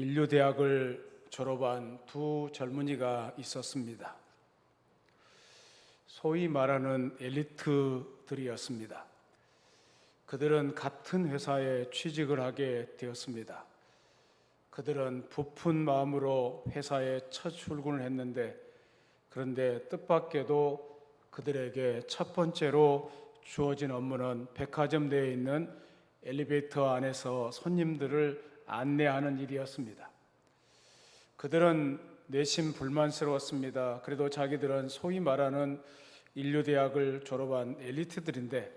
인류대학을 졸업한 두 젊은이가 있었습니다. 소위 말하는 엘리트들이었습니다. 그들은 같은 회사에 취직을 하게 되었습니다. 그들은 부푼 마음으로 회사에 첫 출근을 했는데, 그런데 뜻밖에도 그들에게 첫 번째로 주어진 업무는 백화점 내에 있는 엘리베이터 안에서 손님들을 안내하는 일이었습니다. 그들은 내심 불만스러웠습니다. 그래도 자기들은 소위 말하는 인류대학을 졸업한 엘리트들인데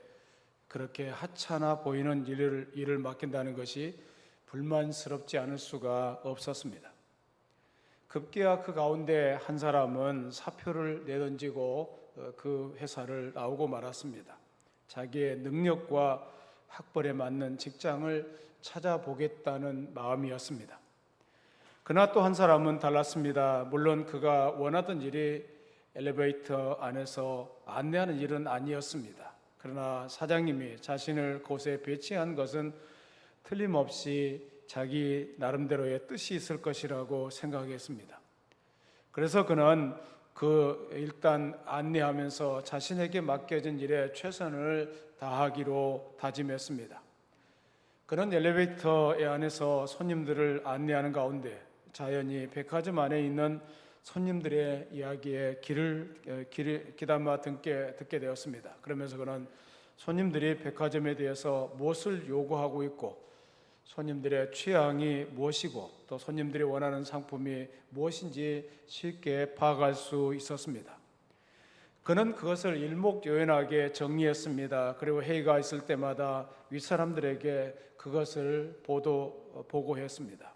그렇게 하찮아 보이는 일을 맡긴다는 것이 불만스럽지 않을 수가 없었습니다. 급기야 그 가운데 한 사람은 사표를 내던지고 그 회사를 나오고 말았습니다. 자기의 능력과 학벌에 맞는 직장을 찾아보겠다는 마음이었습니다. 그러나 또 한 사람은 달랐습니다. 물론 그가 원하던 일이 엘리베이터 안에서 안내하는 일은 아니었습니다. 그러나 사장님이 자신을 그곳에 배치한 것은 틀림없이 자기 나름대로의 뜻이 있을 것이라고 생각했습니다. 그래서 그는 일단 안내하면서 자신에게 맡겨진 일에 최선을 다하기로 다짐했습니다. 그는 엘리베이터 안에서 손님들을 안내하는 가운데 자연히 백화점 안에 있는 손님들의 이야기에 귀담아 듣게 되었습니다. 그러면서 그는 손님들이 백화점에 대해서 무엇을 요구하고 있고 손님들의 취향이 무엇이고 또 손님들이 원하는 상품이 무엇인지 쉽게 파악할 수 있었습니다. 그는 그것을 일목요연하게 정리했습니다. 그리고 회의가 있을 때마다 윗사람들에게 그것을 보고했습니다.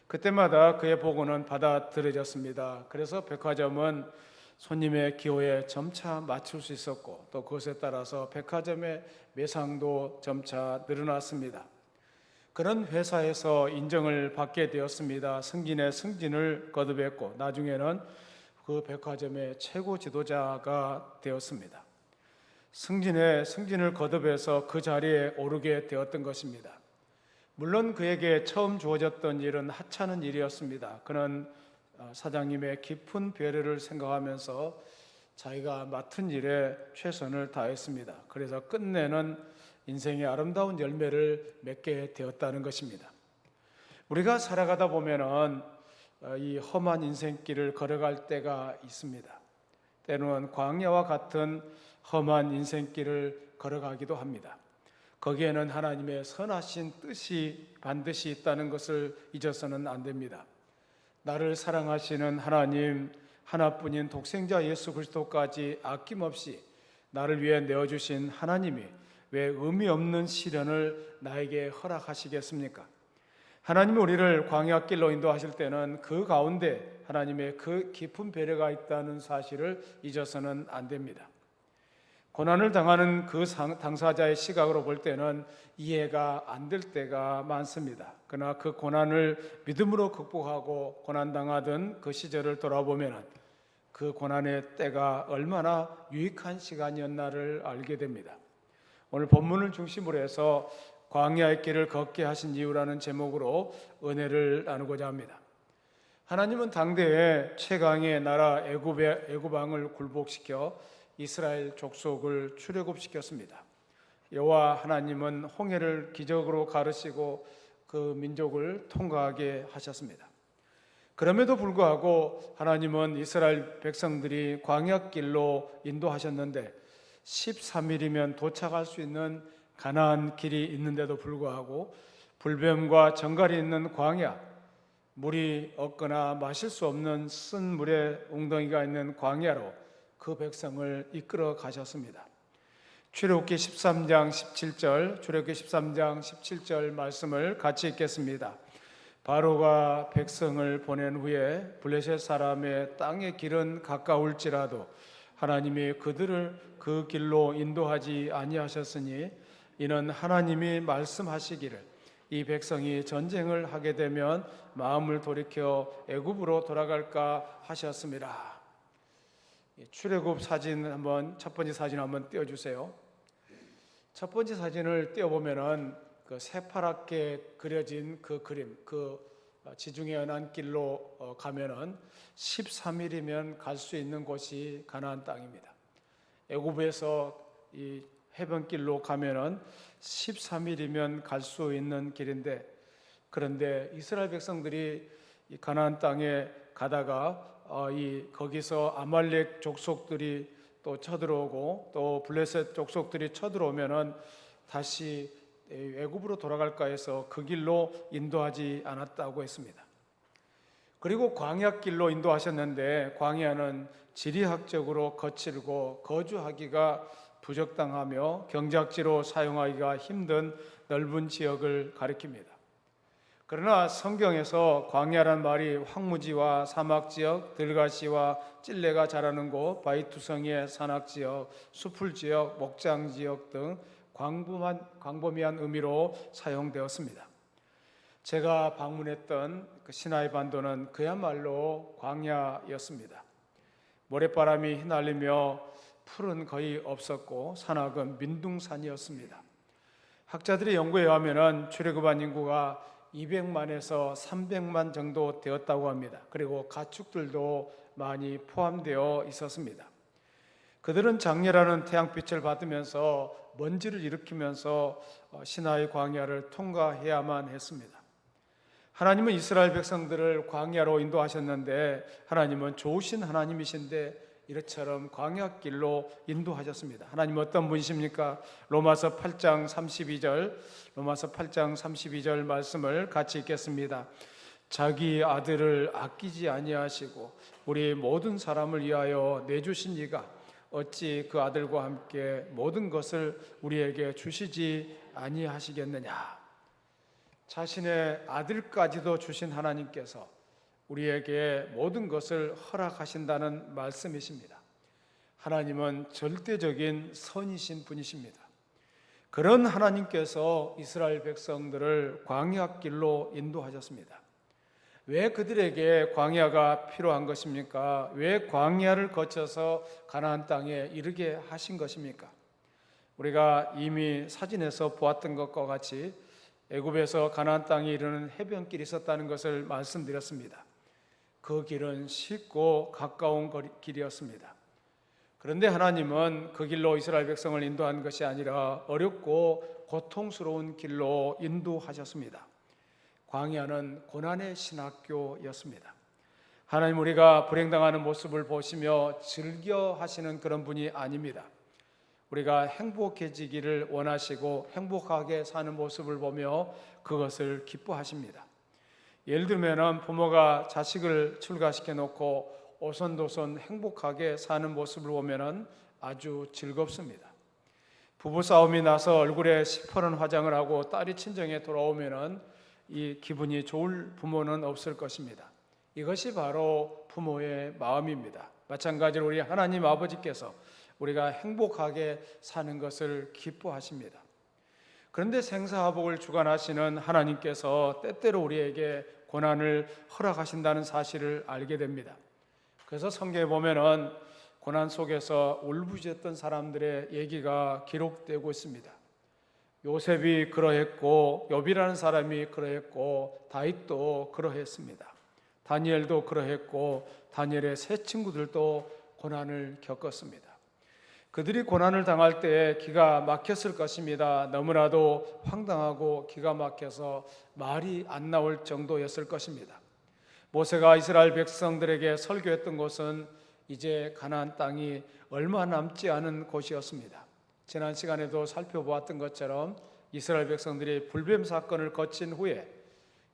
그때마다 그의 보고는 받아들여졌습니다. 그래서 백화점은 손님의 기호에 점차 맞출 수 있었고 또 그것에 따라서 백화점의 매상도 점차 늘어났습니다. 그런 회사에서 인정을 받게 되었습니다. 승진의 승진을 거듭했고 나중에는 그 백화점의 최고 지도자가 되었습니다. 승진을 거듭해서 그 자리에 오르게 되었던 것입니다. 물론 그에게 처음 주어졌던 일은 하찮은 일이었습니다. 그는 사장님의 깊은 배려를 생각하면서 자기가 맡은 일에 최선을 다했습니다. 그래서 끝내는 인생의 아름다운 열매를 맺게 되었다는 것입니다. 우리가 살아가다 보면은 이 험한 인생길을 걸어갈 때가 있습니다. 때로는 광야와 같은 험한 인생길을 걸어가기도 합니다. 거기에는 하나님의 선하신 뜻이 반드시 있다는 것을 잊어서는 안 됩니다. 나를 사랑하시는 하나님, 하나뿐인 독생자 예수 그리스도까지 아낌없이 나를 위해 내어주신 하나님이 왜 의미 없는 시련을 나에게 허락하시겠습니까? 하나님이 우리를 광야길로 인도하실 때는 그 가운데 하나님의 그 깊은 배려가 있다는 사실을 잊어서는 안 됩니다. 고난을 당하는 그 당사자의 시각으로 볼 때는 이해가 안 될 때가 많습니다. 그러나 그 고난을 믿음으로 극복하고 고난당하던 그 시절을 돌아보면 그 고난의 때가 얼마나 유익한 시간이었나를 알게 됩니다. 오늘 본문을 중심으로 해서 광야의 길을 걷게 하신 이유라는 제목으로 은혜를 나누고자 합니다. 하나님은 당대에 최강의 나라 애굽 왕을 굴복시켜 이스라엘 족속을 출애굽시켰습니다. 여호와 하나님은 홍해를 기적으로 가르시고 그 민족을 통과하게 하셨습니다. 그럼에도 불구하고 하나님은 이스라엘 백성들이 광야길로 인도하셨는데 13일이면 도착할 수 있는 가나안 길이 있는데도 불구하고 불뱀과 정갈이 있는 광야, 물이 없거나 마실 수 없는 쓴 물의 웅덩이가 있는 광야로 그 백성을 이끌어 가셨습니다. 출애굽기 13장 17절 말씀을 같이 읽겠습니다. 바로가 백성을 보낸 후에 블레셋 사람의 땅의 길은 가까울지라도 하나님이 그들을 그 길로 인도하지 아니하셨으니 이는 하나님이 말씀하시기를 이 백성이 전쟁을 하게 되면 마음을 돌이켜 애굽으로 돌아갈까 하셨습니다. 출애굽 사진 첫 번째 사진 한번 띄워주세요. 첫 번째 사진을 띄워보면은 그 새파랗게 그려진 그 그림, 그 지중해 연안길로 가면은 13일이면 갈 수 있는 곳이 가나안 땅입니다. 애굽에서 이 해변길로 가면은 13일이면 갈 수 있는 길인데, 그런데 이스라엘 백성들이 이 가나안 땅에 가다가 거기서 아말렉 족속들이 또 쳐들어오고 또 블레셋 족속들이 쳐들어오면은 다시 애굽으로 돌아갈까 해서 그 길로 인도하지 않았다고 했습니다. 그리고 광야길로 인도하셨는데, 광야는 지리학적으로 거칠고 거주하기가 부적당하며 경작지로 사용하기가 힘든 넓은 지역을 가리킵니다. 그러나 성경에서 광야란 말이 황무지와 사막지역, 들가시와 찔레가 자라는 곳, 바위투성이의 산악지역, 수풀지역, 목장지역 등 광범위한 의미로 사용되었습니다. 제가 방문했던 그 시나이 반도는 그야말로 광야였습니다. 모래바람이 휘날리며 풀은 거의 없었고 산악은 민둥산이었습니다. 학자들의 연구에 의하면 출애굽한 인구가 200만에서 300만 정도 되었다고 합니다. 그리고 가축들도 많이 포함되어 있었습니다. 그들은 장렬하는 태양빛을 받으면서 먼지를 일으키면서 시나이 광야를 통과해야만 했습니다. 하나님은 이스라엘 백성들을 광야로 인도하셨는데, 하나님은 좋으신 하나님이신데 이처럼 광야길로 인도하셨습니다. 하나님은 어떤 분이십니까? 로마서 8장 32절 말씀을 같이 읽겠습니다. 자기 아들을 아끼지 아니하시고 우리 모든 사람을 위하여 내주신 이가 어찌 그 아들과 함께 모든 것을 우리에게 주시지 아니하시겠느냐. 자신의 아들까지도 주신 하나님께서 우리에게 모든 것을 허락하신다는 말씀이십니다. 하나님은 절대적인 선이신 분이십니다. 그런 하나님께서 이스라엘 백성들을 광야길로 인도하셨습니다. 왜 그들에게 광야가 필요한 것입니까? 왜 광야를 거쳐서 가나안 땅에 이르게 하신 것입니까? 우리가 이미 사진에서 보았던 것과 같이 애굽에서 가나안 땅에 이르는 해변길이 있었다는 것을 말씀드렸습니다. 그 길은 쉽고 가까운 길이었습니다. 그런데 하나님은 그 길로 이스라엘 백성을 인도한 것이 아니라 어렵고 고통스러운 길로 인도하셨습니다. 광야는 고난의 신학교였습니다. 하나님, 우리가 불행당하는 모습을 보시며 즐겨 하시는 그런 분이 아닙니다. 우리가 행복해지기를 원하시고 행복하게 사는 모습을 보며 그것을 기뻐하십니다. 예를 들면 부모가 자식을 출가시켜 놓고 오손도손 행복하게 사는 모습을 보면 아주 즐겁습니다. 부부싸움이 나서 얼굴에 시퍼런 화장을 하고 딸이 친정에 돌아오면 이 기분이 좋을 부모는 없을 것입니다. 이것이 바로 부모의 마음입니다. 마찬가지로 우리 하나님 아버지께서 우리가 행복하게 사는 것을 기뻐하십니다. 그런데 생사화복을 주관하시는 하나님께서 때때로 우리에게 고난을 허락하신다는 사실을 알게 됩니다. 그래서 성경에 보면은 고난 속에서 울부짖었던 사람들의 얘기가 기록되고 있습니다. 요셉이 그러했고, 욥이라는 사람이 그러했고, 다윗도 그러했습니다. 다니엘도 그러했고, 다니엘의 세 친구들도 고난을 겪었습니다. 그들이 고난을 당할 때 기가 막혔을 것입니다. 너무나도 황당하고 기가 막혀서 말이 안 나올 정도였을 것입니다. 모세가 이스라엘 백성들에게 설교했던 곳은 이제 가나안 땅이 얼마 남지 않은 곳이었습니다. 지난 시간에도 살펴보았던 것처럼 이스라엘 백성들이 불뱀 사건을 거친 후에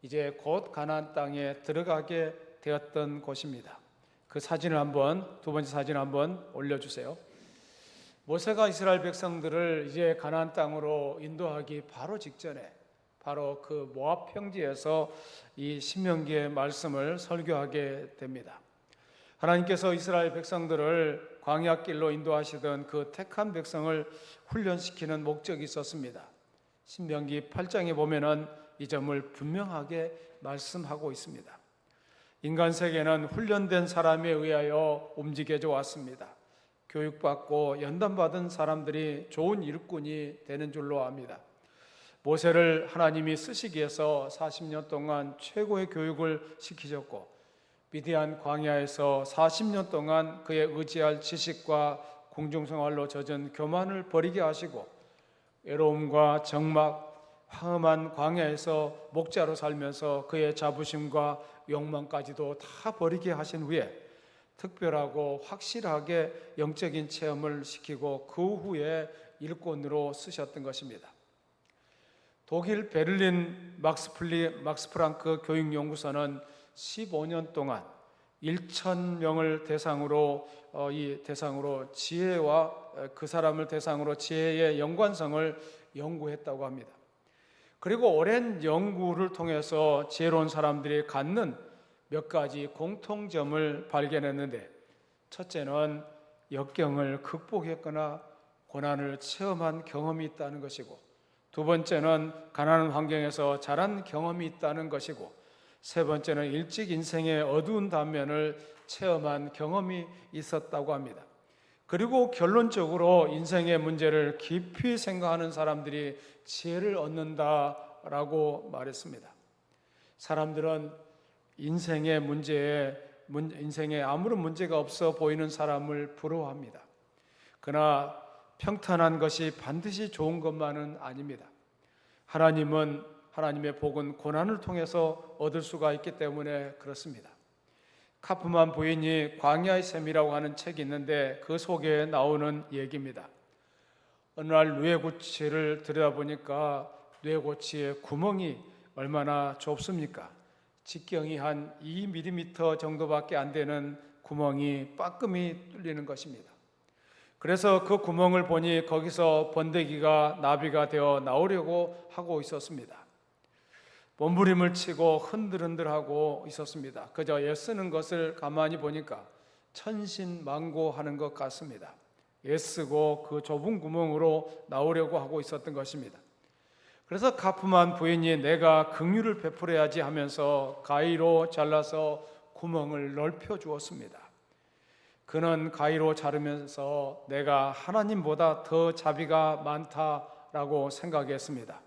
이제 곧 가나안 땅에 들어가게 되었던 곳입니다. 그 사진을 두 번째 사진 한번 올려주세요. 모세가 이스라엘 백성들을 이제 가나안 땅으로 인도하기 바로 직전에 바로 그 모압 평지에서 이 신명기의 말씀을 설교하게 됩니다. 하나님께서 이스라엘 백성들을 광야길로 인도하시던 그 택한 백성을 훈련시키는 목적이 있었습니다. 신명기 8장에 보면은 이 점을 분명하게 말씀하고 있습니다. 인간 세계는 훈련된 사람에 의하여 움직여져 왔습니다. 교육받고 연단받은 사람들이 좋은 일꾼이 되는 줄로 압니다. 모세를 하나님이 쓰시기 위해서 40년 동안 최고의 교육을 시키셨고 미디안 광야에서 40년 동안 그의 의지할 지식과 궁중생활로 젖은 교만을 버리게 하시고 외로움과 적막, 황험한 광야에서 목자로 살면서 그의 자부심과 욕망까지도 다 버리게 하신 후에 특별하고 확실하게 영적인 체험을 시키고 그 후에 일꾼으로 쓰셨던 것입니다. 독일 베를린 막스 프랑크 교육연구소는 15년 동안 1,000명을 대상으로 지혜와 그 사람을 대상으로 지혜의 연관성을 연구했다고 합니다. 그리고 오랜 연구를 통해서 지혜로운 사람들이 갖는 몇 가지 공통점을 발견했는데, 첫째는 역경을 극복했거나 고난을 체험한 경험이 있다는 것이고, 두 번째는 가난한 환경에서 자란 경험이 있다는 것이고, 세 번째는 일찍 인생의 어두운 단면을 체험한 경험이 있었다고 합니다. 그리고 결론적으로 인생의 문제를 깊이 생각하는 사람들이 지혜를 얻는다라고 말했습니다. 사람들은 인생에 아무런 문제가 없어 보이는 사람을 부러워합니다. 그러나 평탄한 것이 반드시 좋은 것만은 아닙니다. 하나님의 복은 고난을 통해서 얻을 수가 있기 때문에 그렇습니다. 카프만 부인이 광야의 샘이라고 하는 책이 있는데 그 속에 나오는 얘기입니다. 어느 날 뇌구치를 들여다보니까 뇌구치의 구멍이 얼마나 좁습니까? 직경이 한 2mm 정도밖에 안 되는 구멍이 빠끔히 뚫리는 것입니다. 그래서 그 구멍을 보니 거기서 번데기가 나비가 되어 나오려고 하고 있었습니다. 몸부림을 치고 흔들흔들하고 있었습니다. 그저 애쓰는 것을 가만히 보니까 천신만고하는 것 같습니다. 애쓰고 그 좁은 구멍으로 나오려고 하고 있었던 것입니다. 그래서 카프만 부인이 내가 긍휼을 베풀어야지 하면서 가위로 잘라서 구멍을 넓혀 주었습니다. 그는 가위로 자르면서 내가 하나님보다 더 자비가 많다라고 생각했습니다.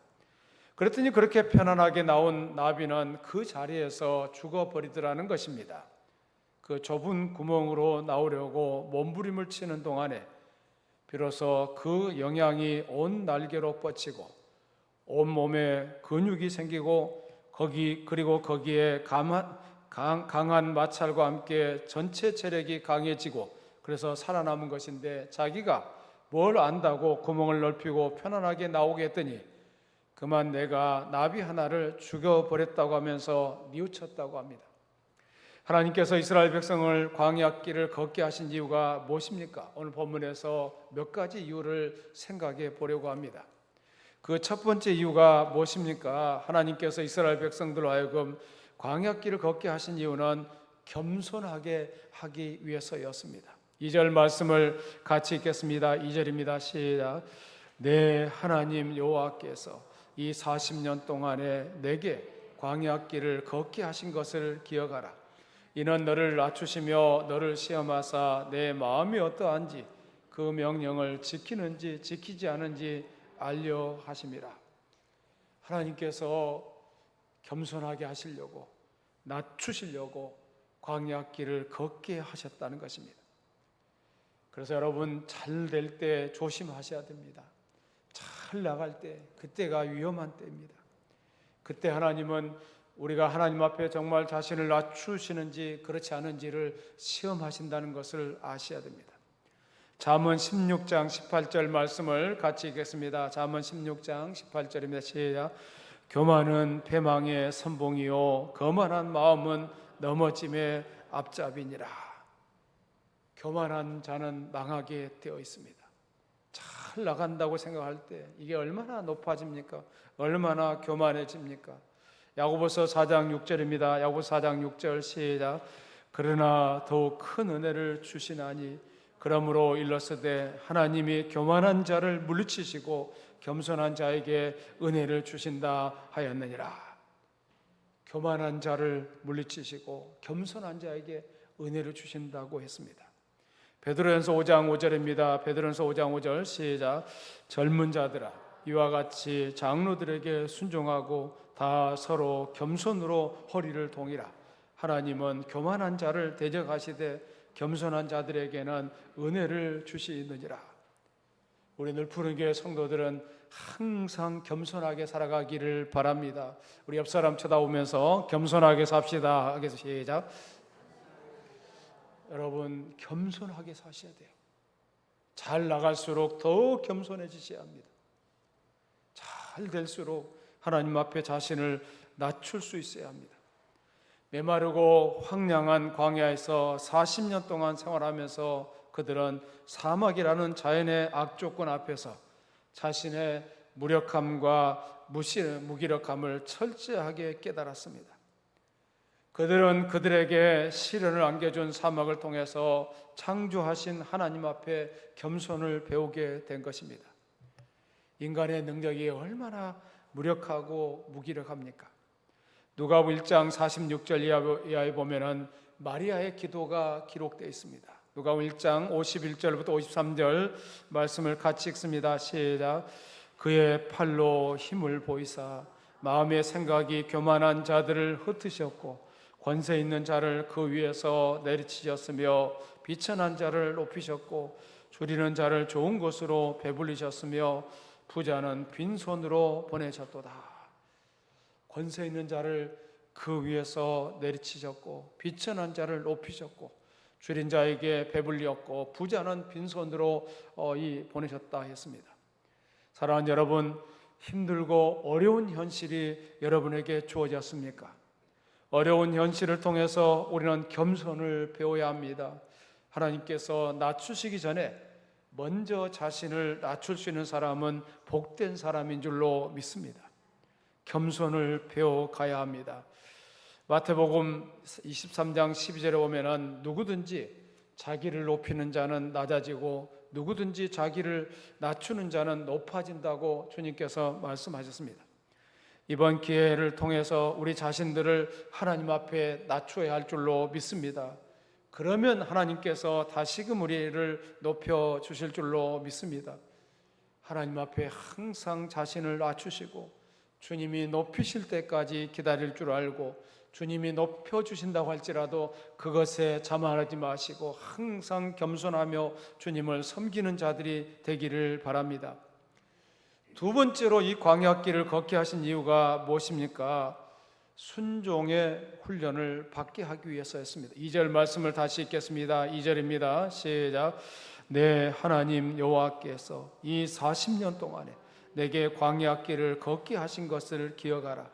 그랬더니 그렇게 편안하게 나온 나비는 그 자리에서 죽어버리더라는 것입니다. 그 좁은 구멍으로 나오려고 몸부림을 치는 동안에 비로소 그 영향이 온 날개로 뻗치고 온몸에 근육이 생기고 그리고 거기에 강한 마찰과 함께 전체 체력이 강해지고 그래서 살아남은 것인데, 자기가 뭘 안다고 구멍을 넓히고 편안하게 나오게 했더니 그만 내가 나비 하나를 죽여버렸다고 하면서 뉘우쳤다고 합니다. 하나님께서 이스라엘 백성을 광야길을 걷게 하신 이유가 무엇입니까? 오늘 본문에서 몇 가지 이유를 생각해 보려고 합니다. 그 첫 번째 이유가 무엇입니까? 하나님께서 이스라엘 백성들로 하여금 광야길을 걷게 하신 이유는 겸손하게 하기 위해서였습니다. 2절 말씀을 같이 읽겠습니다. 2절입니다. 시작. 내 하나님 여호와께서 이 40년 동안에 내게 광야길을 걷게 하신 것을 기억하라. 이는 너를 낮추시며 너를 시험하사 내 마음이 어떠한지 그 명령을 지키는지 지키지 않은지 알려 하심이라. 하나님께서 겸손하게 하시려고, 낮추시려고 광야길을 걷게 하셨다는 것입니다. 그래서 여러분, 잘 될 때 조심하셔야 됩니다. 잘 나갈 때, 그때가 위험한 때입니다. 그때 하나님은 우리가 하나님 앞에 정말 자신을 낮추시는지 그렇지 않은지를 시험하신다는 것을 아셔야 됩니다. 잠언 16장 18절 말씀을 같이 읽겠습니다. 잠언 16장 18절입니다. 시작. 교만은 패망의 선봉이요 거만한 마음은 넘어짐의 앞잡이니라. 교만한 자는 망하게 되어 있습니다. 잘 나간다고 생각할 때 이게 얼마나 높아집니까? 얼마나 교만해집니까? 야고보서 4장 6절입니다. 야고보서 4장 6절 시작. 그러나 더욱 큰 은혜를 주시나니 그러므로 일러스되 하나님이 교만한 자를 물리치시고 겸손한 자에게 은혜를 주신다 하였느니라. 교만한 자를 물리치시고 겸손한 자에게 은혜를 주신다고 했습니다. 베드로전서 5장 5절입니다. 베드로전서 5장 5절 시작. 젊은 자들아 이와 같이 장로들에게 순종하고 다 서로 겸손으로 허리를 동이라. 하나님은 교만한 자를 대적하시되 겸손한 자들에게는 은혜를 주시느니라. 우리 늘푸른교회 성도들은 항상 겸손하게 살아가기를 바랍니다. 우리 옆 사람 쳐다보면서 겸손하게 삽시다 하겠습니다. 시작. 여러분, 겸손하게 사셔야 돼요. 잘 나갈수록 더 겸손해지셔야 합니다. 잘 될수록 하나님 앞에 자신을 낮출 수 있어야 합니다. 메마르고 황량한 광야에서 40년 동안 생활하면서 그들은 사막이라는 자연의 악조건 앞에서 자신의 무력함과 무기력함을 철저하게 깨달았습니다. 그들은 그들에게 시련을 안겨준 사막을 통해서 창조하신 하나님 앞에 겸손을 배우게 된 것입니다. 인간의 능력이 얼마나 무력하고 무기력합니까? 누가복음 1장 46절 이하에 보면은 마리아의 기도가 기록되어 있습니다. 누가복음 1장 51절부터 53절 말씀을 같이 읽습니다. 시작. 그의 팔로 힘을 보이사 마음의 생각이 교만한 자들을 흩으셨고 권세 있는 자를 그 위에서 내리치셨으며 비천한 자를 높이셨고 줄이는 자를 좋은 곳으로 배불리셨으며 부자는 빈손으로 보내셨도다. 권세 있는 자를 그 위에서 내리치셨고 비천한 자를 높이셨고 줄인 자에게 배불리었고 부자는 빈손으로 보내셨다 했습니다. 사랑하는 여러분, 힘들고 어려운 현실이 여러분에게 주어졌습니까? 어려운 현실을 통해서 우리는 겸손을 배워야 합니다. 하나님께서 낮추시기 전에 먼저 자신을 낮출 수 있는 사람은 복된 사람인 줄로 믿습니다. 겸손을 배워가야 합니다. 마태복음 23장 12절에 보면은 누구든지 자기를 높이는 자는 낮아지고 누구든지 자기를 낮추는 자는 높아진다고 주님께서 말씀하셨습니다. 이번 기회를 통해서 우리 자신들을 하나님 앞에 낮춰야 할 줄로 믿습니다. 그러면 하나님께서 다시금 우리를 높여 주실 줄로 믿습니다. 하나님 앞에 항상 자신을 낮추시고 주님이 높이실 때까지 기다릴 줄 알고 주님이 높여주신다고 할지라도 그것에 자만하지 마시고 항상 겸손하며 주님을 섬기는 자들이 되기를 바랍니다. 두 번째로 이 광야길을 걷게 하신 이유가 무엇입니까? 순종의 훈련을 받게 하기 위해서였습니다. 2절 말씀을 다시 읽겠습니다. 2절입니다. 시작. 내 하나님 여호와께서 이 40년 동안에 내게 광야길을 걷게 하신 것을 기억하라.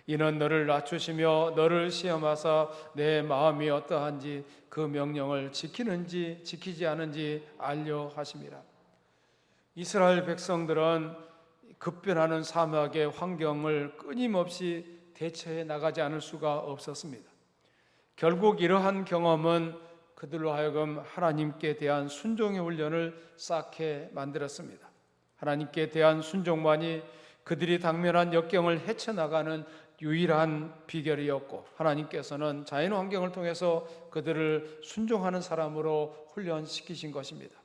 이는 너를 낮추시며 너를 시험하사 내 마음이 어떠한지 그 명령을 지키는지 지키지 않은지 알려 하심이라. 이스라엘 백성들은 급변하는 사막의 환경을 끊임없이 대처해 나가지 않을 수가 없었습니다. 결국 이러한 경험은 그들로 하여금 하나님께 대한 순종의 훈련을 쌓게 만들었습니다. 하나님께 대한 순종만이 그들이 당면한 역경을 헤쳐나가는 유일한 비결이었고 하나님께서는 자연 환경을 통해서 그들을 순종하는 사람으로 훈련시키신 것입니다.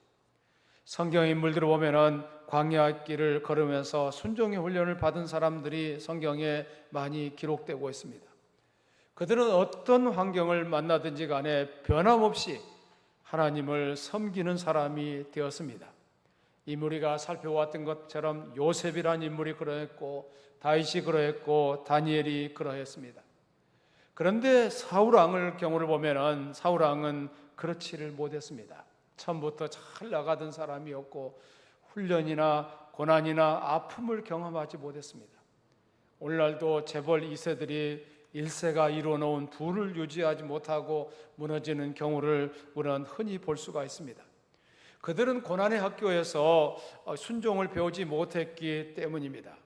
성경 인물들을 보면은 광야 길을 걸으면서 순종의 훈련을 받은 사람들이 성경에 많이 기록되고 있습니다. 그들은 어떤 환경을 만나든지 간에 변함없이 하나님을 섬기는 사람이 되었습니다. 우리가 살펴왔던 것처럼 요셉이라는 인물이 그러했고 다윗이 그러했고 다니엘이 그러했습니다. 그런데 사울 왕의 경우를 보면은 사울 왕은 그렇지를 못했습니다. 처음부터 잘 나가던 사람이었고 훈련이나 고난이나 아픔을 경험하지 못했습니다. 오늘날도 재벌 2세들이 1세가 이루어놓은 부를 유지하지 못하고 무너지는 경우를 우리는 흔히 볼 수가 있습니다. 그들은 고난의 학교에서 순종을 배우지 못했기 때문입니다.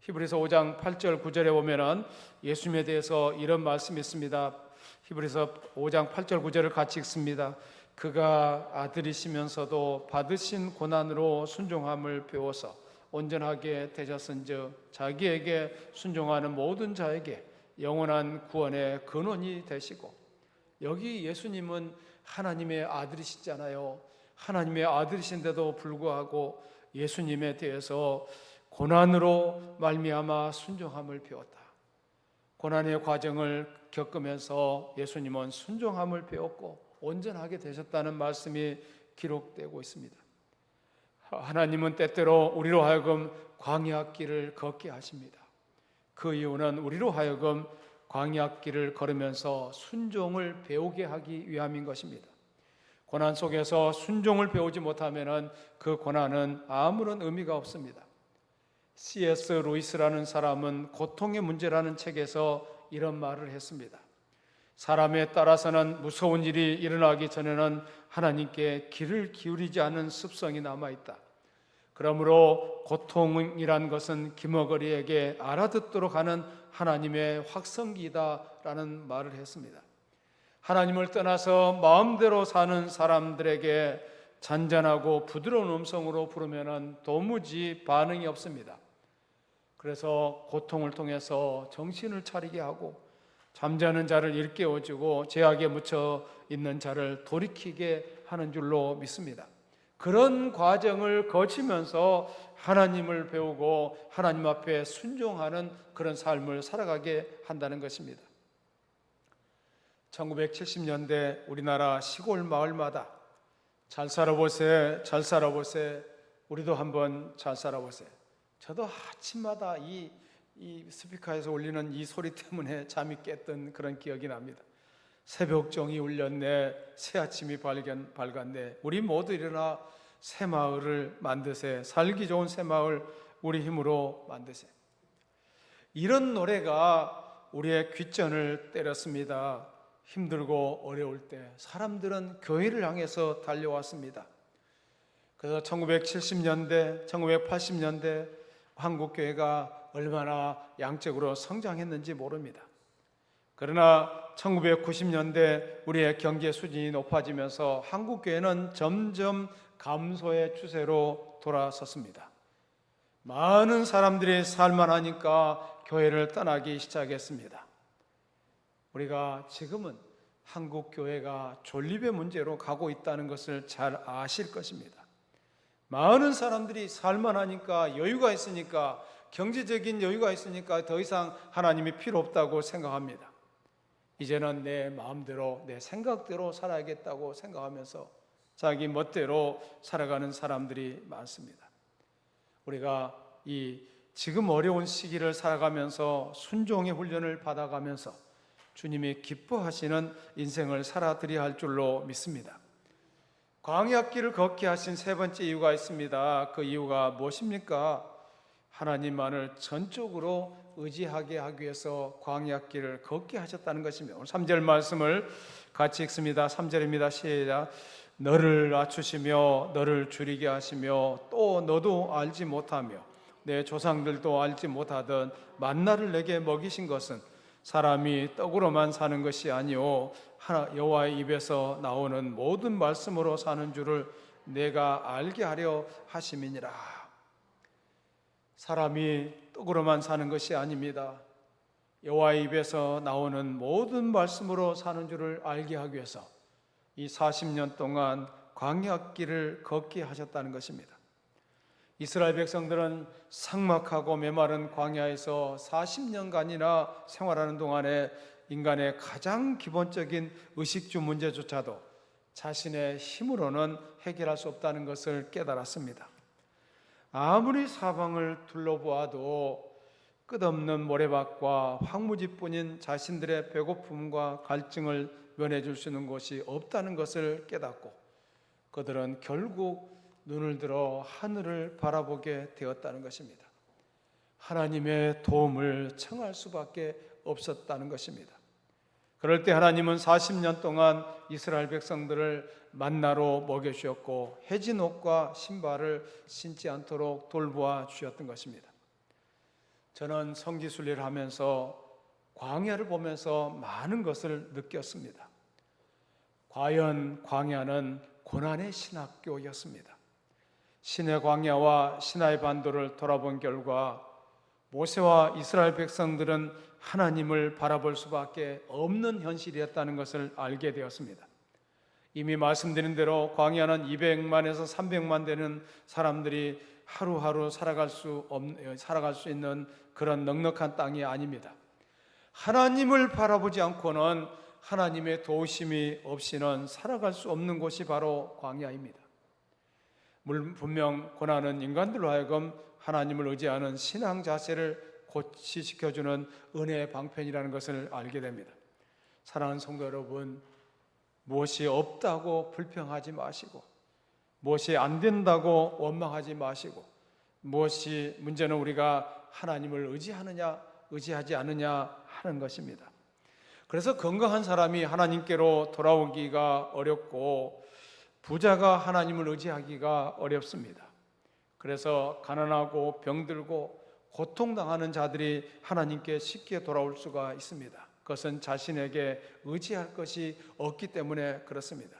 히브리서 5장 8절 9절에 보면은 예수님에 대해서 이런 말씀이 있습니다. 히브리서 5장 8절 9절을 같이 읽습니다. 그가 아들이시면서도 받으신 고난으로 순종함을 배워서 온전하게 되셨은즉 자기에게 순종하는 모든 자에게 영원한 구원의 근원이 되시고, 여기 예수님은 하나님의 아들이시잖아요. 하나님의 아들이신데도 불구하고 예수님에 대해서 고난으로 말미암아 순종함을 배웠다. 고난의 과정을 겪으면서 예수님은 순종함을 배웠고 온전하게 되셨다는 말씀이 기록되고 있습니다. 하나님은 때때로 우리로 하여금 광야길을 걷게 하십니다. 그 이유는 우리로 하여금 광야길을 걸으면서 순종을 배우게 하기 위함인 것입니다. 고난 속에서 순종을 배우지 못하면 그 고난은 아무런 의미가 없습니다. C.S. 루이스라는 사람은 고통의 문제라는 책에서 이런 말을 했습니다. 사람에 따라서는 무서운 일이 일어나기 전에는 하나님께 귀를 기울이지 않는 습성이 남아있다. 그러므로 고통이란 것은 기머거리에게 알아듣도록 하는 하나님의 확성기다라는 말을 했습니다. 하나님을 떠나서 마음대로 사는 사람들에게 잔잔하고 부드러운 음성으로 부르면 도무지 반응이 없습니다. 그래서 고통을 통해서 정신을 차리게 하고 잠자는 자를 일깨워주고 죄악에 묻혀 있는 자를 돌이키게 하는 줄로 믿습니다. 그런 과정을 거치면서 하나님을 배우고 하나님 앞에 순종하는 그런 삶을 살아가게 한다는 것입니다. 1970년대 우리나라 시골 마을마다 잘 살아보세, 잘 살아보세, 우리도 한번 잘 살아보세. 저도 아침마다 이 스피커에서 울리는 이 소리 때문에 잠이 깼던 그런 기억이 납니다. 새벽종이 울렸네, 새 아침이 밝았네, 우리 모두 일어나 새 마을을 만드세, 살기 좋은 새 마을 우리 힘으로 만드세. 이런 노래가 우리의 귓전을 때렸습니다. 힘들고 어려울 때 사람들은 교회를 향해서 달려왔습니다. 그래서 1970년대, 1980년대 한국 교회가 얼마나 양적으로 성장했는지 모릅니다. 그러나 1990년대 우리의 경제 수준이 높아지면서 한국 교회는 점점 감소의 추세로 돌아섰습니다. 많은 사람들이 살만하니까 교회를 떠나기 시작했습니다. 우리가 지금은 한국 교회가 존립의 문제로 가고 있다는 것을 잘 아실 것입니다. 많은 사람들이 살만하니까, 여유가 있으니까, 경제적인 여유가 있으니까 더 이상 하나님이 필요 없다고 생각합니다. 이제는 내 마음대로, 내 생각대로 살아야겠다고 생각하면서 자기 멋대로 살아가는 사람들이 많습니다. 우리가 이 지금 어려운 시기를 살아가면서 순종의 훈련을 받아가면서 주님이 기뻐하시는 인생을 살아드려야 할 줄로 믿습니다. 광야길을 걷게 하신 세 번째 이유가 있습니다. 그 이유가 무엇입니까? 하나님만을 전적으로 의지하게 하기 위해서 광야길을 걷게 하셨다는 것입니다. 오늘 3절 말씀을 같이 읽습니다. 3절입니다. 시작. 너를 낮추시며 너를 줄이게 하시며 또 너도 알지 못하며 내 조상들도 알지 못하던 만나를 내게 먹이신 것은 사람이 떡으로만 사는 것이 아니요 여호와의 입에서 나오는 모든 말씀으로 사는 줄을 내가 알게 하려 하심이니라. 사람이 떡으로만 사는 것이 아닙니다. 여호와의 입에서 나오는 모든 말씀으로 사는 줄을 알게 하기 위해서 이 40년 동안 광야길을 걷게 하셨다는 것입니다. 이스라엘 백성들은 삭막하고 메마른 광야에서 40년간이나 생활하는 동안에 인간의 가장 기본적인 의식주 문제조차도 자신의 힘으로는 해결할 수 없다는 것을 깨달았습니다. 아무리 사방을 둘러보아도 끝없는 모래밭과 황무지뿐인 자신들의 배고픔과 갈증을 면해줄 수 있는 곳이 없다는 것을 깨닫고 그들은 결국 눈을 들어 하늘을 바라보게 되었다는 것입니다. 하나님의 도움을 청할 수밖에 없었다는 것입니다. 그럴 때 하나님은 40년 동안 이스라엘 백성들을 만나로 먹여주셨고 해진 옷과 신발을 신지 않도록 돌보아 주셨던 것입니다. 저는 성지순례를 하면서 광야를 보면서 많은 것을 느꼈습니다. 과연 광야는 고난의 신학교였습니다. 신의 광야와 시나이 반도를 돌아본 결과 모세와 이스라엘 백성들은 하나님을 바라볼 수밖에 없는 현실이었다는 것을 알게 되었습니다. 이미 말씀드린 대로 광야는 200만에서 300만 되는 사람들이 하루하루 살아갈 수 있는 그런 넉넉한 땅이 아닙니다. 하나님을 바라보지 않고는, 하나님의 도우심이 없이는 살아갈 수 없는 곳이 바로 광야입니다. 분명 고난은 인간들로 하여금 하나님을 의지하는 신앙 자세를 고취시켜주는 은혜의 방편이라는 것을 알게 됩니다. 사랑하는 성도 여러분, 무엇이 없다고 불평하지 마시고, 무엇이 안 된다고 원망하지 마시고, 무엇이 문제는 우리가 하나님을 의지하느냐 의지하지 않느냐 하는 것입니다. 그래서 건강한 사람이 하나님께로 돌아오기가 어렵고, 부자가 하나님을 의지하기가 어렵습니다. 그래서 가난하고 병들고 고통당하는 자들이 하나님께 쉽게 돌아올 수가 있습니다. 그것은 자신에게 의지할 것이 없기 때문에 그렇습니다.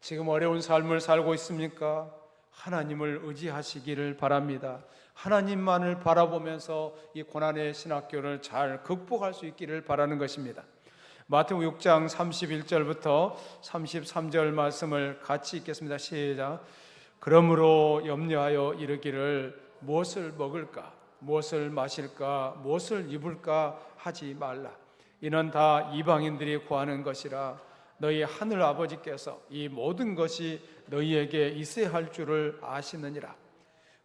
지금 어려운 삶을 살고 있습니까? 하나님을 의지하시기를 바랍니다. 하나님만을 바라보면서 이 고난의 신학교를 잘 극복할 수 있기를 바라는 것입니다. 마태복음 6장 31절부터 33절 말씀을 같이 읽겠습니다. 시작. 그러므로 염려하여 이르기를 무엇을 먹을까, 무엇을 마실까, 무엇을 입을까 하지 말라. 이는 다 이방인들이 구하는 것이라. 너희 하늘 아버지께서 이 모든 것이 너희에게 있어야 할 줄을 아시느니라.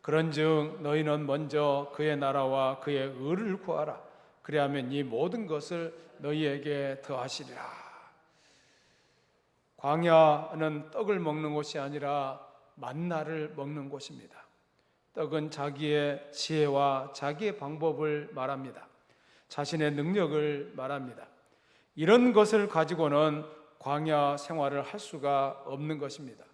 그런즉 너희는 먼저 그의 나라와 그의 의를 구하라. 그리하면 이 모든 것을 너희에게 더하시리라. 광야는 떡을 먹는 곳이 아니라 만나를 먹는 곳입니다. 떡은 자기의 지혜와 자기의 방법을 말합니다. 자신의 능력을 말합니다. 이런 것을 가지고는 광야 생활을 할 수가 없는 것입니다.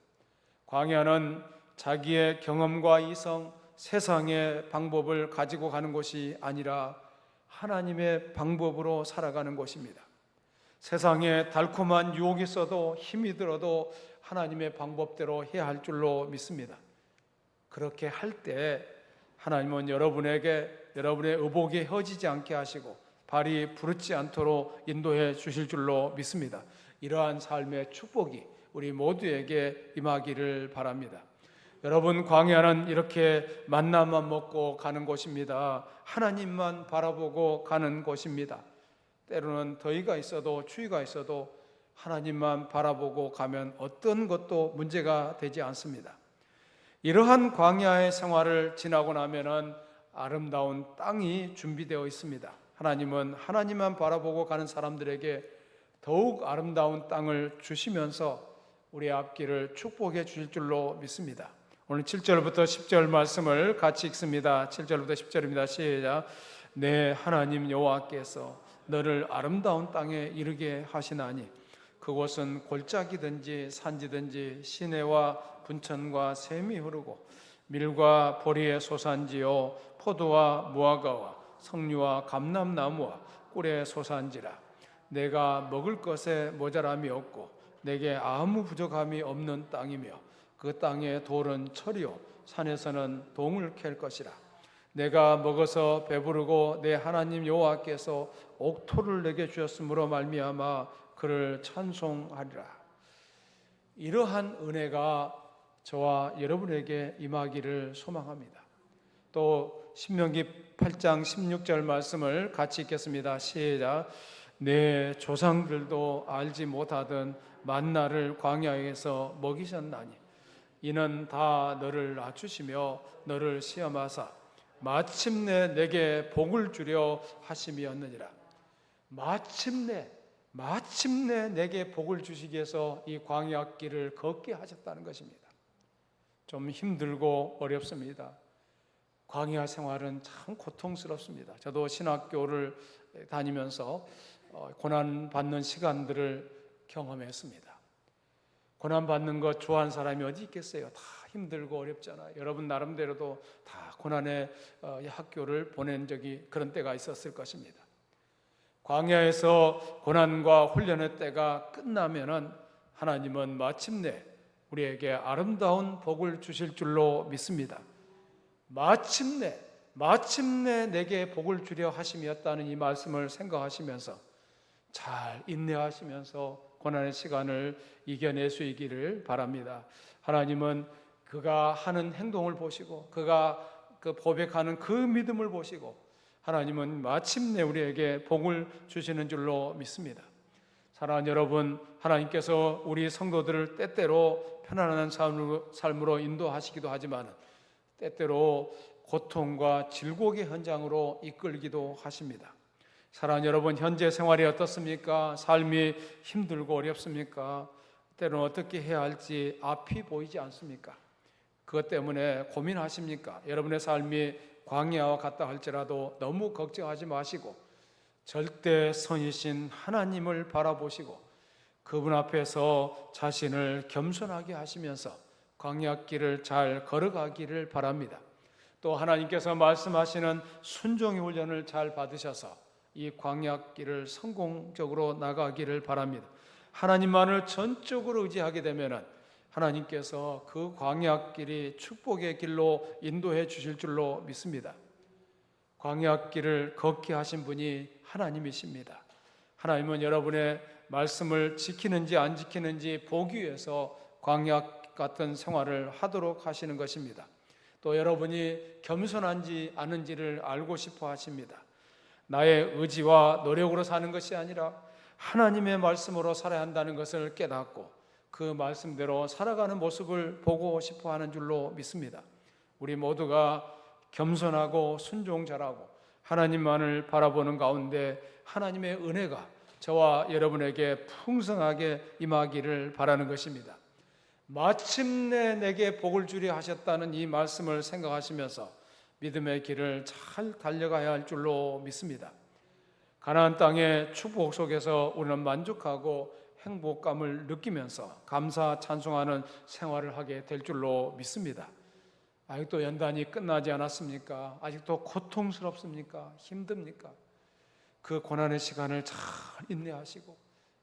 광야는 자기의 경험과 이성, 세상의 방법을 가지고 가는 곳이 아니라 하나님의 방법으로 살아가는 곳입니다. 세상에 달콤한 유혹이 있어도 힘이 들어도 하나님의 방법대로 해야 할 줄로 믿습니다. 그렇게 할 때 하나님은 여러분의 의복이 허지지 않게 하시고 발이 부르지 않도록 인도해 주실 줄로 믿습니다. 이러한 삶의 축복이 우리 모두에게 임하기를 바랍니다. 여러분, 광야는 이렇게 만나만 먹고 가는 곳입니다. 하나님만 바라보고 가는 곳입니다. 때로는 더위가 있어도 추위가 있어도 하나님만 바라보고 가면 어떤 것도 문제가 되지 않습니다. 이러한 광야의 생활을 지나고 나면은 아름다운 땅이 준비되어 있습니다. 하나님은 하나님만 바라보고 가는 사람들에게 더욱 아름다운 땅을 주시면서 우리의 앞길을 축복해 주실 줄로 믿습니다. 오늘 7절부터 10절 말씀을 같이 읽습니다. 7절부터 10절입니다. 시작. 내 하나님 여호와께서 너를 아름다운 땅에 이르게 하시나니 그곳은 골짜기든지 산지든지 시내와 분천과 샘이 흐르고 밀과 보리의 소산지요 포도와 무화과와 석류와 감람나무와 꿀의 소산지라. 내가 먹을 것에 모자람이 없고 내게 아무 부족함이 없는 땅이며 그 땅의 돌은 철이요 산에서는 동을 캘 것이라. 내가 먹어서 배부르고 내 하나님 여호와께서 옥토를 내게 주셨으므로 말미암아 그를 찬송하리라. 이러한 은혜가 저와 여러분에게 임하기를 소망합니다. 또 신명기 8장 16절 말씀을 같이 읽겠습니다. 시작. 내 조상들도 알지 못하던 만나를 광야에서 먹이셨나니 이는 다 너를 낮추시며 너를 시험하사 마침내 내게 복을 주려 하심이었느니라. 마침내 내게 복을 주시기 위해서 이 광야길을 걷게 하셨다는 것입니다. 좀 힘들고 어렵습니다. 광야 생활은 참 고통스럽습니다. 저도 신학교를 다니면서 고난받는 시간들을 경험했습니다. 고난받는 것 좋아하는 사람이 어디 있겠어요? 다 힘들고 어렵잖아요. 여러분 나름대로도 다 고난의 학교를 보낸 적이 그런 때가 있었을 것입니다. 광야에서 고난과 훈련의 때가 끝나면은 하나님은 마침내 우리에게 아름다운 복을 주실 줄로 믿습니다. 마침내 내게 복을 주려 하심이었다는 이 말씀을 생각하시면서 잘 인내하시면서 고난의 시간을 이겨낼 수 있기를 바랍니다. 하나님은 그가 하는 행동을 보시고 그가 고백하는 그 믿음을 보시고 하나님은 마침내 우리에게 복을 주시는 줄로 믿습니다. 사랑하는 여러분, 하나님께서 우리 성도들을 때때로 편안한 삶으로 인도하시기도 하지만 때때로 고통과 질곡의 현장으로 이끌기도 하십니다. 사랑하는 여러분, 현재 생활이 어떻습니까? 삶이 힘들고 어렵습니까? 때로는 어떻게 해야 할지 앞이 보이지 않습니까? 그것 때문에 고민하십니까? 여러분의 삶이 광야와 같다 할지라도 너무 걱정하지 마시고 절대 선이신 하나님을 바라보시고 그분 앞에서 자신을 겸손하게 하시면서 광야길을 잘 걸어가기를 바랍니다. 또 하나님께서 말씀하시는 순종의 훈련을 잘 받으셔서 이 광야길을 성공적으로 나가기를 바랍니다. 하나님만을 전적으로 의지하게 되면 하나님께서 그 광야길이 축복의 길로 인도해 주실 줄로 믿습니다. 광야길을 걷게 하신 분이 하나님이십니다. 하나님은 여러분의 말씀을 지키는지 안 지키는지 보기 위해서 광야 같은 생활을 하도록 하시는 것입니다. 또 여러분이 겸손한지 아는지를 알고 싶어 하십니다. 나의 의지와 노력으로 사는 것이 아니라 하나님의 말씀으로 살아야 한다는 것을 깨닫고 그 말씀대로 살아가는 모습을 보고 싶어 하는 줄로 믿습니다. 우리 모두가 겸손하고 순종잘하고 하나님만을 바라보는 가운데 하나님의 은혜가 저와 여러분에게 풍성하게 임하기를 바라는 것입니다. 마침내 내게 복을 주리 하셨다는 이 말씀을 생각하시면서 믿음의 길을 잘 달려가야 할 줄로 믿습니다. 가나안 땅의 축복 속에서 우리는 만족하고 행복감을 느끼면서 감사 찬송하는 생활을 하게 될 줄로 믿습니다. 아직도 연단이 끝나지 않았습니까? 아직도 고통스럽습니까? 힘듭니까? 그 고난의 시간을 잘 인내하시고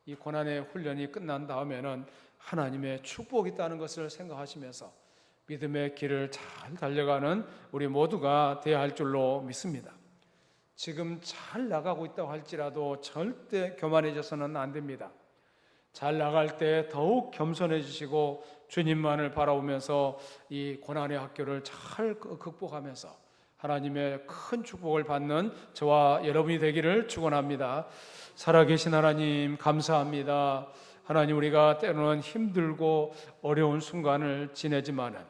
이 고난의 훈련이 끝난 다음에는 하나님의 축복이 있다는 것을 생각하시면서 믿음의 길을 잘 달려가는 우리 모두가 되어야 할 줄로 믿습니다. 지금 잘 나가고 있다고 할지라도 절대 교만해져서는 안 됩니다. 잘 나갈 때 더욱 겸손해지시고 주님만을 바라보면서 이 고난의 학교를 잘 극복하면서 하나님의 큰 축복을 받는 저와 여러분이 되기를 축원합니다. 살아계신 하나님 감사합니다. 하나님, 우리가 때로는 힘들고 어려운 순간을 지내지만은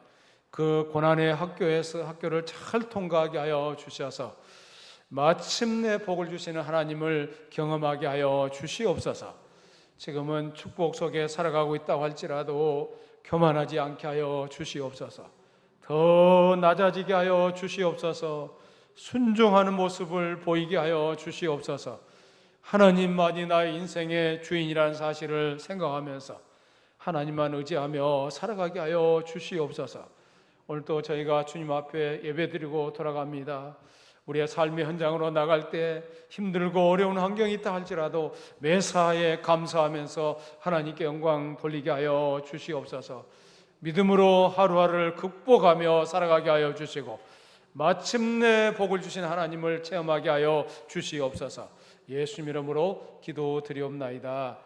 그 고난의 학교를 잘 통과하게 하여 주셔서 마침내 복을 주시는 하나님을 경험하게 하여 주시옵소서. 지금은 축복 속에 살아가고 있다고 할지라도 교만하지 않게 하여 주시옵소서. 더 낮아지게 하여 주시옵소서. 순종하는 모습을 보이게 하여 주시옵소서. 하나님만이 나의 인생의 주인이라는 사실을 생각하면서 하나님만 의지하며 살아가게 하여 주시옵소서. 오늘도 저희가 주님 앞에 예배드리고 돌아갑니다. 우리의 삶의 현장으로 나갈 때 힘들고 어려운 환경이 있다 할지라도 매사에 감사하면서 하나님께 영광 돌리게 하여 주시옵소서. 믿음으로 하루하루를 극복하며 살아가게 하여 주시고 마침내 복을 주신 하나님을 체험하게 하여 주시옵소서. 예수님 이름으로 기도드리옵나이다.